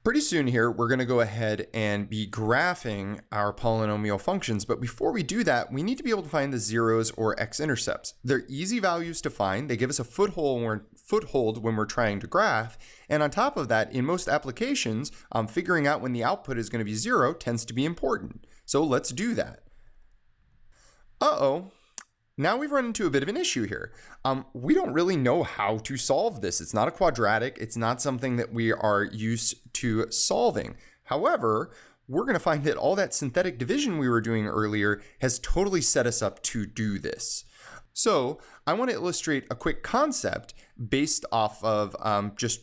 Pretty soon here, we're going to go ahead and be graphing our polynomial functions. But before we do that, we need to be able to find the zeros or x-intercepts. They're easy values to find. They give us a foothold when we're trying to graph. And on top of that, in most applications, figuring out when the output is going to be 0 tends to be important. So let's do that. Uh-oh. Now we've run into a bit of an issue here. We don't really know how to solve this. It's not a quadratic. It's not something that we are used to solving. However, we're going to find that all that synthetic division we were doing earlier has totally set us up to do this. So I want to illustrate a quick concept based off of just,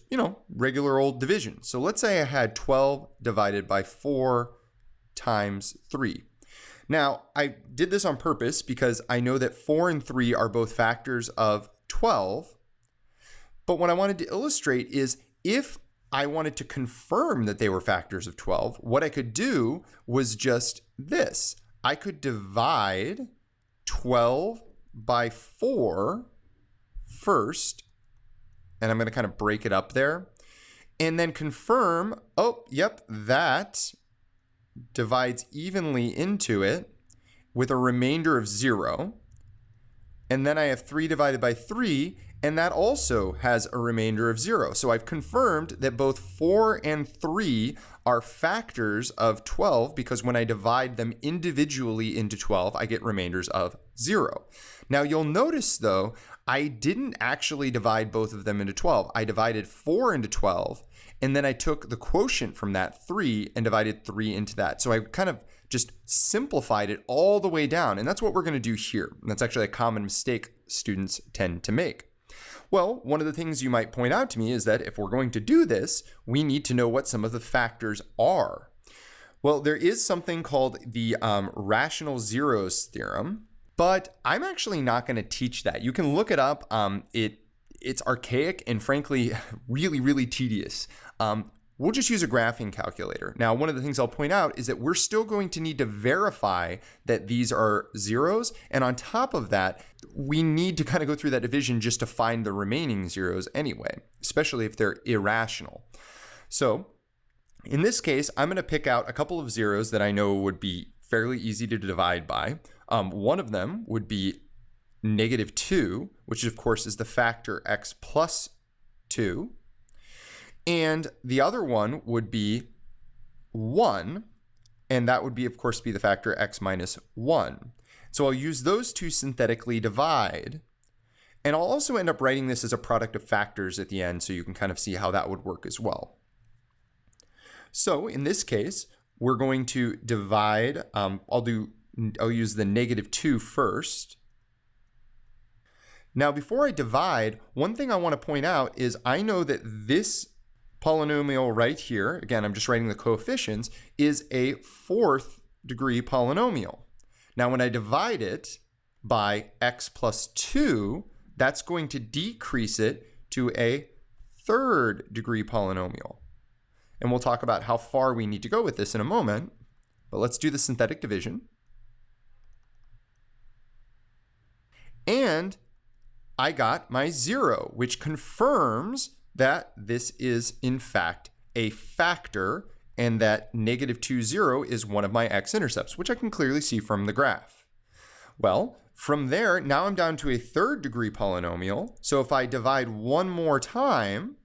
regular old division. So let's say I had 12 divided by 4 times 3. Now, I did this on purpose because I know that 4 and 3 are both factors of 12. But what I wanted to illustrate is if I wanted to confirm that they were factors of 12, what I could do was just this. I could divide 12 by 4 first, and I'm going to kind of break it up there, and then confirm, oh, yep, that divides evenly into it with a remainder of 0. And then I have 3 divided by 3, and that also has a remainder of 0. So I've confirmed that both 4 and 3 are factors of 12 because when I divide them individually into 12, I get remainders of 0. Now you'll notice though, I didn't actually divide both of them into 12. I divided 4 into 12, and then I took the quotient from that 3 and divided 3 into that. So I kind of just simplified it all the way down. And that's what we're going to do here. And that's actually a common mistake students tend to make. Well, one of the things you might point out to me is that if we're going to do this, we need to know what some of the factors are. Well, there is something called the rational zeros theorem, but I'm actually not going to teach that. You can look it up. It's archaic and frankly, really, really tedious. We'll just use a graphing calculator. Now, one of the things I'll point out is that we're still going to need to verify that these are zeros. And on top of that, we need to kind of go through that division just to find the remaining zeros anyway, especially if they're irrational. So in this case, I'm going to pick out a couple of zeros that I know would be fairly easy to divide by. One of them would be -2, which of course is the factor x plus 2. And the other one would be 1, and that would be, of course, be the factor x minus 1. So I'll use those to synthetically divide. And I'll also end up writing this as a product of factors at the end so you can kind of see how that would work as well. So in this case, we're going to divide, I'll use the -2 first. Now, before I divide, one thing I want to point out is I know that this polynomial right here, again, I'm just writing the coefficients, is a 4th degree polynomial. Now, when I divide it by x plus 2, that's going to decrease it to a 3rd degree polynomial. And we'll talk about how far we need to go with this in a moment, but let's do the synthetic division. And I got my 0, which confirms that this is in fact a factor and that -2, 0 is one of my x-intercepts, which I can clearly see from the graph. Well, from there, now I'm down to a 3rd degree polynomial. So if I divide one more time,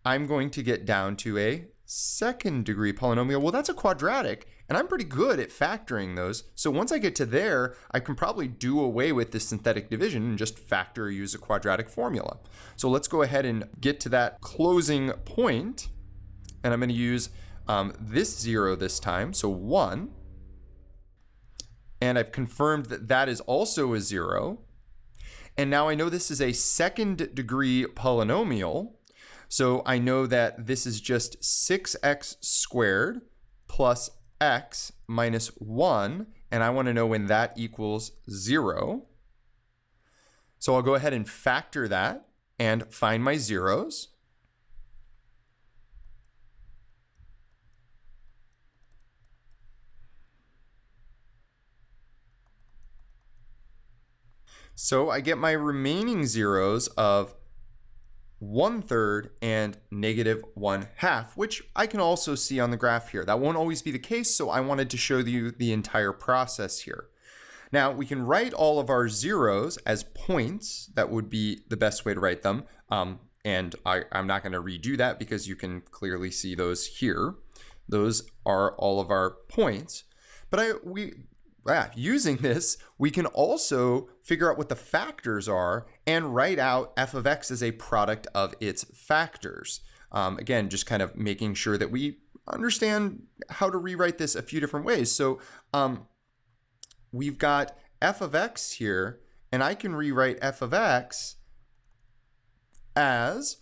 I'm going to get down to a 2nd degree polynomial. Well, that's a quadratic, and I'm pretty good at factoring those. So once I get to there, I can probably do away with this synthetic division and just factor or use a quadratic formula. So let's go ahead and get to that closing point. And I'm going to use this 0 this time, so 1. And I've confirmed that that is also a 0. And now I know this is a 2nd degree polynomial. So I know that this is just 6x squared plus x minus 1, and I want to know when that equals 0. So I'll go ahead and factor that and find my zeros. So I get my remaining zeros of 1/3, and -1/2, which I can also see on the graph here. That won't always be the case, so I wanted to show you the entire process here. Now, we can write all of our zeros as points. That would be the best way to write them. And I'm not going to redo that because you can clearly see those here. Those are all of our points. But using this, we can also figure out what the factors are and write out f of x as a product of its factors. Again, just kind of making sure that we understand how to rewrite this a few different ways. So we've got f of x here, and I can rewrite f of x as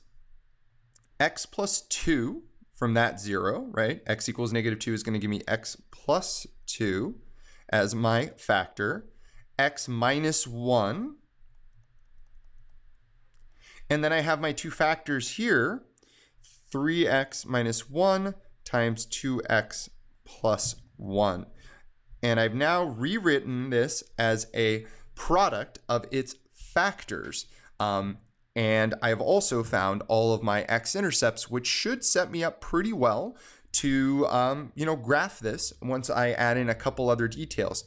x plus 2 from that 0, right? X equals -2 is going to give me x plus 2 as my factor, x minus 1, and then I have my two factors here, 3x minus 1 times 2x plus 1. And I've now rewritten this as a product of its factors. And I've also found all of my x-intercepts, which should set me up pretty well to graph this once I add in a couple other details.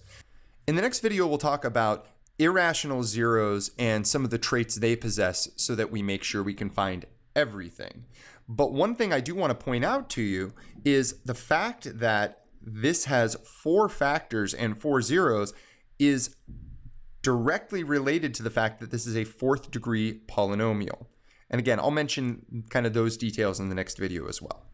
In the next video, we'll talk about irrational zeros and some of the traits they possess so that we make sure we can find everything. But one thing I do want to point out to you is the fact that this has 4 factors and 4 zeros is directly related to the fact that this is a 4th degree polynomial. And again, I'll mention kind of those details in the next video as well.